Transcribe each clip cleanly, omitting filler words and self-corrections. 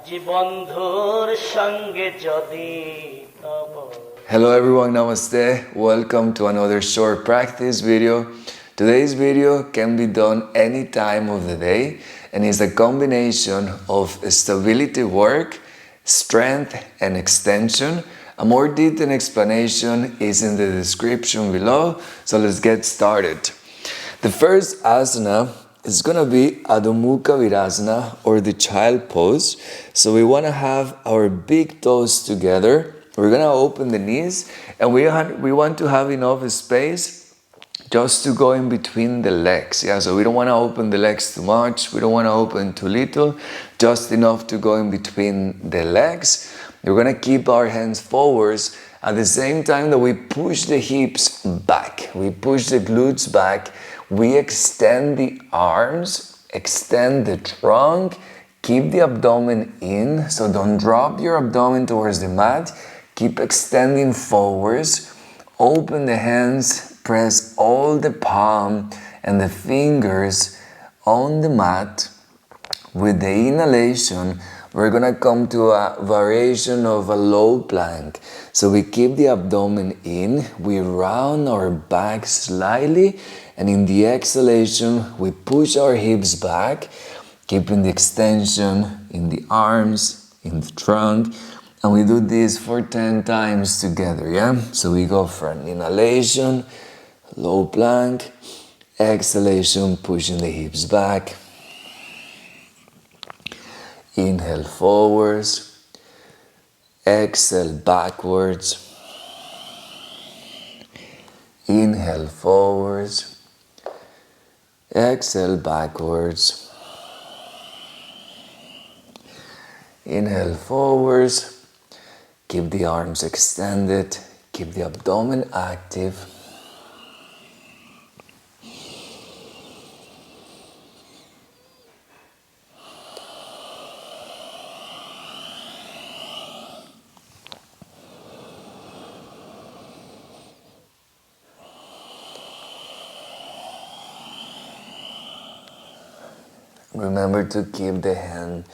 Hello everyone, namaste. Welcome to another short practice video. Today's video can be done any time of the day and is a combination of stability work, strength and extension. A more detailed explanation is in the description below, so let's get started. The first asana is going to be Adho Mukha Virasana, or the child pose. So we want to have our big toes together. We're going to open the knees and we want to have enough space just to go in between the legs. Yeah, so we don't want to open the legs too much. We don't want to open too little. Just enough to go in between the legs. We're going to keep our hands forwards at the same time that we push the hips back. We push the glutes back. We extend the arms, extend the trunk, keep the abdomen in, so don't drop your abdomen towards the mat. Keep extending forwards, open the hands, press all the palm and the fingers on the mat. With the inhalation, we're gonna come to a variation of a low plank. So we keep the abdomen in, we round our back slightly, and in the exhalation, we push our hips back, keeping the extension in the arms, in the trunk, and we do this for 10 times together, yeah? So we go for an inhalation, low plank, exhalation, pushing the hips back. Inhale forwards, exhale backwards, inhale forwards, exhale backwards, inhale forwards, keep the arms extended, keep the abdomen active. Remember to keep the hand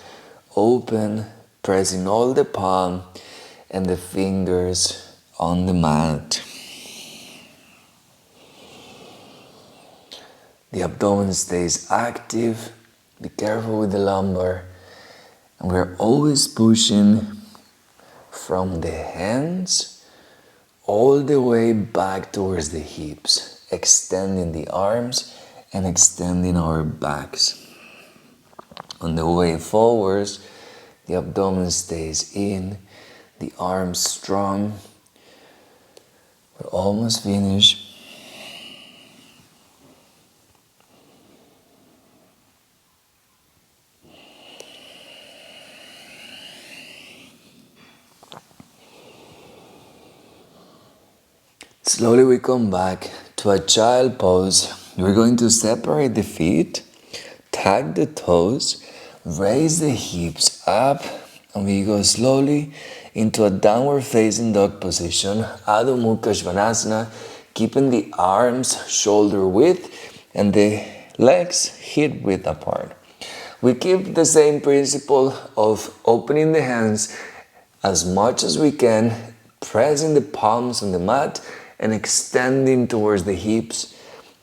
open, pressing all the palm and the fingers on the mat. The abdomen stays active. Be careful with the lumbar. And we're always pushing from the hands all the way back towards the hips, extending the arms and extending our backs. On the way forwards, the abdomen stays in, the arms strong. We're almost finished. Slowly we come back to a child pose. We're going to separate the feet, tag the toes, raise the hips up, and we go slowly into a downward facing dog position, Adho Mukha Svanasana, keeping the arms shoulder width and the legs hip width apart. We keep the same principle of opening the hands as much as we can, pressing the palms on the mat and extending towards the hips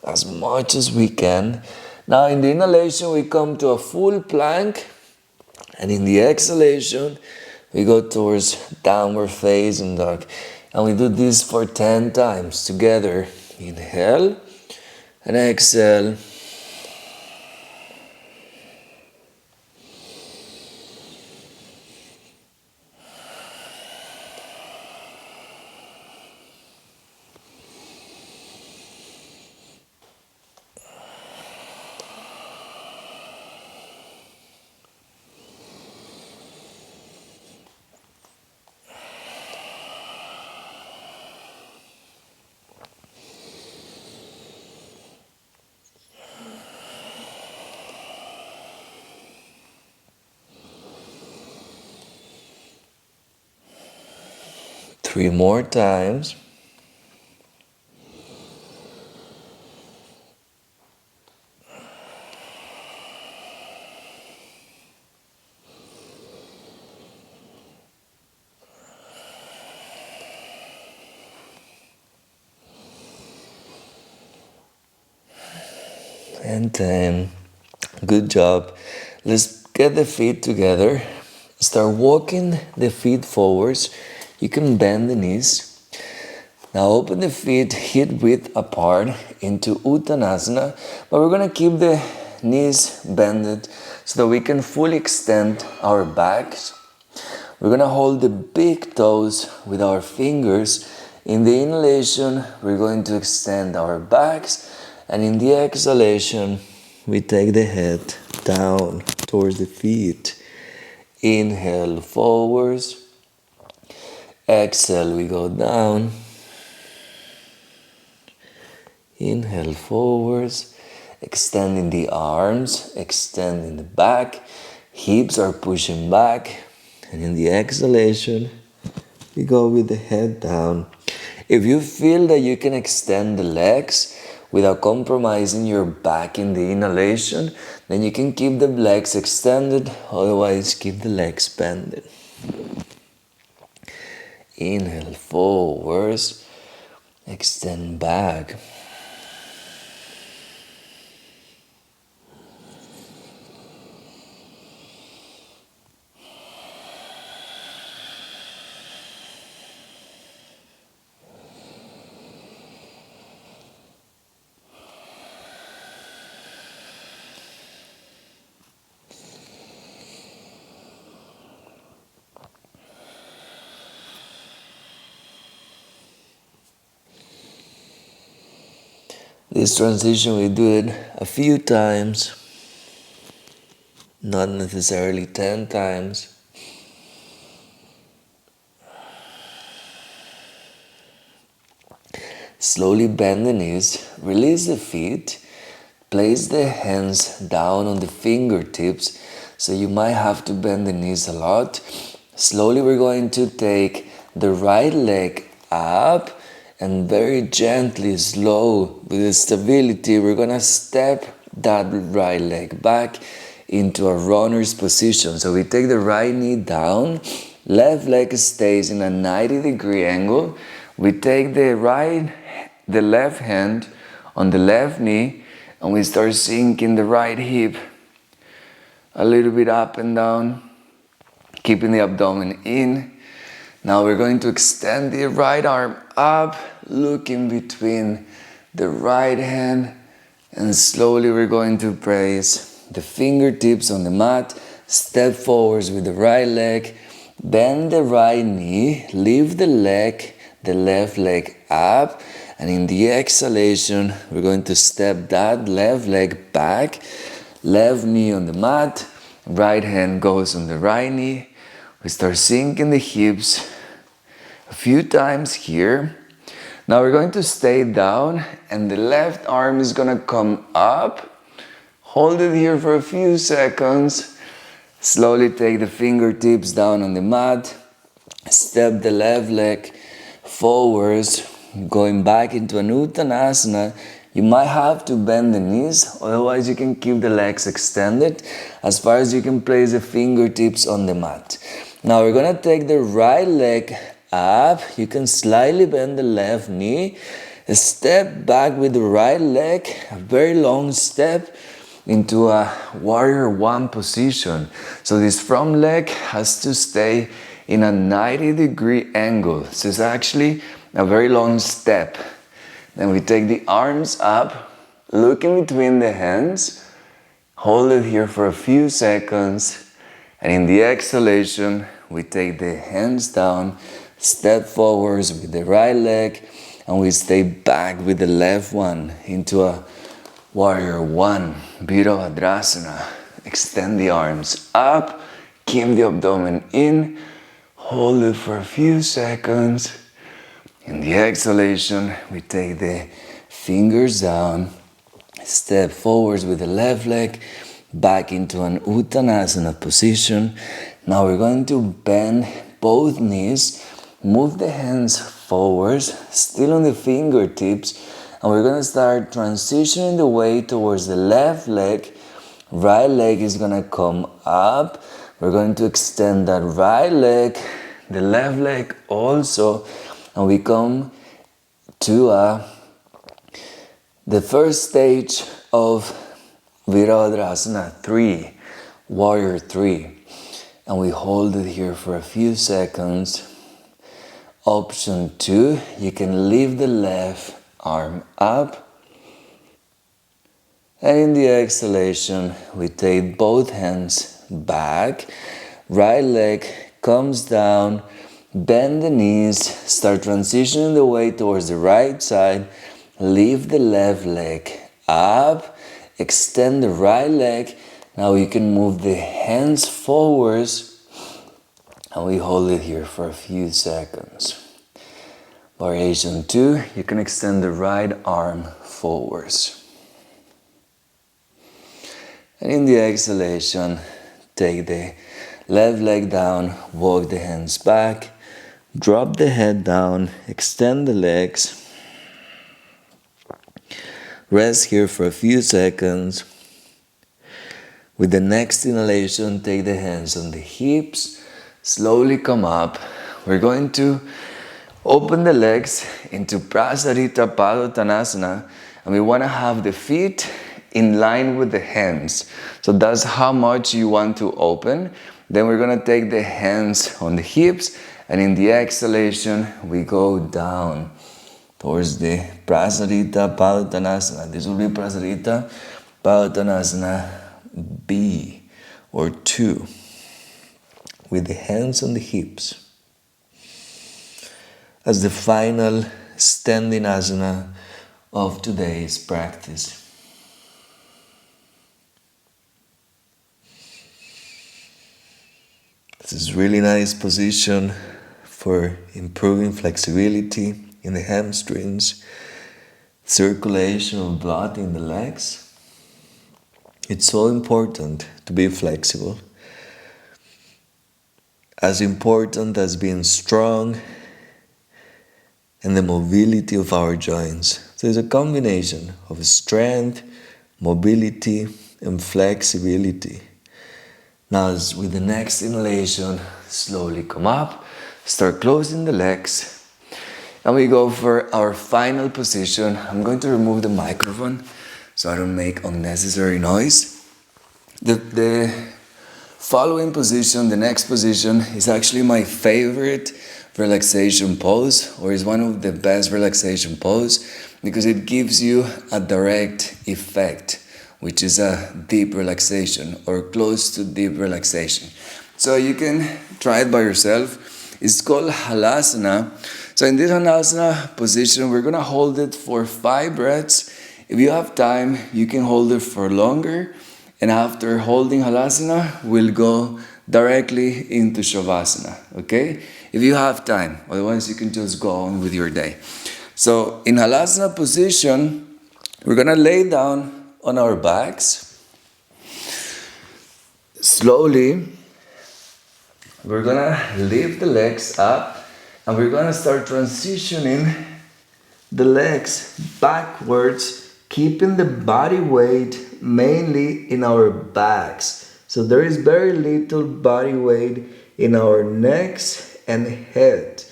as much as we can. Now in the inhalation we come to a full plank, and in the exhalation we go towards downward facing dog, and we do this for 10 times together. Inhale and exhale. Three more times. and 10. Good job. Let's get the feet together. Start walking the feet forwards. You can bend the knees. Now open the feet hip width apart into Uttanasana, but we're going to keep the knees bended so that we can fully extend our backs. We're going to hold the big toes with our fingers. In the inhalation, we're going to extend our backs, and in the exhalation, we take the head down towards the feet. Inhale forwards. Exhale, we go down. Inhale forwards, extending the arms, extending the back. Hips are pushing back. And in the exhalation, we go with the head down. If you feel that you can extend the legs without compromising your back in the inhalation, then you can keep the legs extended, otherwise keep the legs bended. Inhale forwards, extend back. This transition, we do it a few times, not necessarily 10 times. Slowly bend the knees, release the feet, place the hands down on the fingertips, so you might have to bend the knees a lot. Slowly we're going to take the right leg up, and very gently, slow, with the stability, we're gonna step that right leg back into a runner's position. So we take the right knee down, left leg stays in a 90-degree angle. We take the left hand on the left knee, and we start sinking the right hip a little bit up and down, keeping the abdomen in. Now we're going to extend the right arm up, looking between the right hand, and slowly we're going to place the fingertips on the mat, step forwards with the right leg, bend the right knee, lift the left leg up, and in the exhalation, we're going to step that left leg back, left knee on the mat, right hand goes on the right knee. We start sinking the hips a few times here. Now we're going to stay down, and the left arm is going to come up. Hold it here for a few seconds. Slowly take the fingertips down on the mat. Step the left leg forwards, going back into an Uttanasana. You might have to bend the knees, otherwise you can keep the legs extended as far as you can place the fingertips on the mat. Now we're going to take the right leg up. You can slightly bend the left knee. Step back with the right leg, a very long step into a warrior one position. So this front leg has to stay in a 90-degree angle. So it's actually a very long step. Then we take the arms up, look in between the hands, hold it here for a few seconds, and in the exhalation, we take the hands down, step forwards with the right leg, and we stay back with the left one into a warrior one, Virabhadrasana. Extend the arms up, keep the abdomen in, hold it for a few seconds. In the exhalation, we take the fingers down, step forwards with the left leg, back into an Uttanasana position. Now we're going to bend both knees, move the hands forwards, still on the fingertips, and we're going to start transitioning the weight towards the left leg. Right leg is going to come up. We're going to extend that right leg, the left leg also, and we come to the first stage of Virabhadrasana 3, Warrior 3. And we hold it here for a few seconds. Option 2, you can lift the left arm up. And in the exhalation, we take both hands back. Right leg comes down. Bend the knees. Start transitioning the weight towards the right side. Lift the left leg up. Extend the right leg. Now you can move the hands forwards. And we hold it here for a few seconds. Variation 2, you can extend the right arm forwards. And in the exhalation, take the left leg down, walk the hands back, drop the head down, extend the legs. Rest here for a few seconds. With the next inhalation, take the hands on the hips, slowly come up. We're going to open the legs into Prasarita Padottanasana, and we want to have the feet in line with the hands. So that's how much you want to open. Then we're going to take the hands on the hips, and in the exhalation, we go down towards the Prasarita Padottanasana. This will be Prasarita Padottanasana B or 2 with the hands on the hips as the final standing asana of today's practice. This is really nice position for improving flexibility in the hamstrings, circulation of blood in the legs. It's so important to be flexible. As important as being strong and the mobility of our joints. So it's a combination of strength, mobility, and flexibility. Now, with the next inhalation, slowly come up, start closing the legs, and we go for our final position. I'm going to remove the microphone so I don't make unnecessary noise. The following position, the next position, is actually my favorite relaxation pose, or is one of the best relaxation pose, because it gives you a direct effect, which is a deep relaxation or close to deep relaxation. So you can try it by yourself. It's called Halasana. So in this Halasana position, we're going to hold it for 5 breaths. If you have time, you can hold it for longer. And after holding Halasana, we'll go directly into Shavasana, okay? If you have time, otherwise you can just go on with your day. So in Halasana position, we're going to lay down on our backs. Slowly, we're going to lift the legs up, and we're going to start transitioning the legs backwards, keeping the body weight mainly in our backs. So there is very little body weight in our necks and head.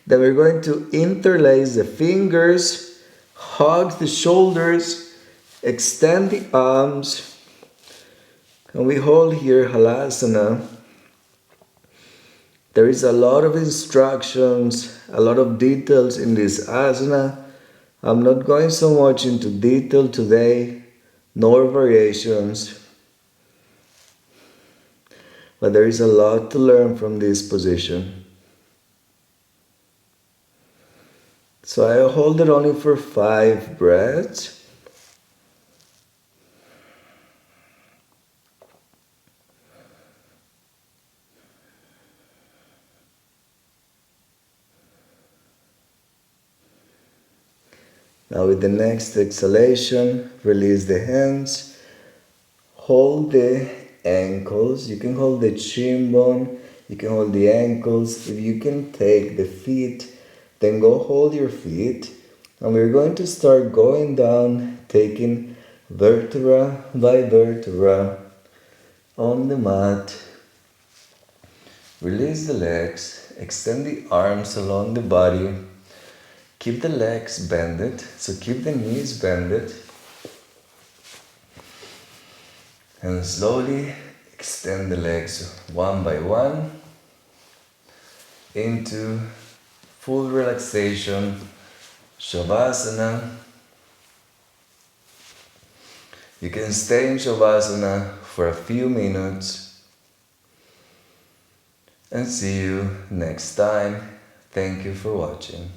Then we're going to interlace the fingers, hug the shoulders, extend the arms, and we hold here Halasana. There is a lot of instructions, a lot of details in this asana. I'm not going so much into detail today, nor variations, but there is a lot to learn from this position. So I hold it only for 5 breaths. Now with the next exhalation, release the hands, hold the ankles. You can hold the shin bone, you can hold the ankles. If you can take the feet, then go hold your feet. And we're going to start going down, taking vertebra by vertebra on the mat. Release the legs, extend the arms along the body. Keep the legs bended, so keep the knees bended. And slowly extend the legs one by one into full relaxation, Shavasana. You can stay in Shavasana for a few minutes and see you next time. Thank you for watching.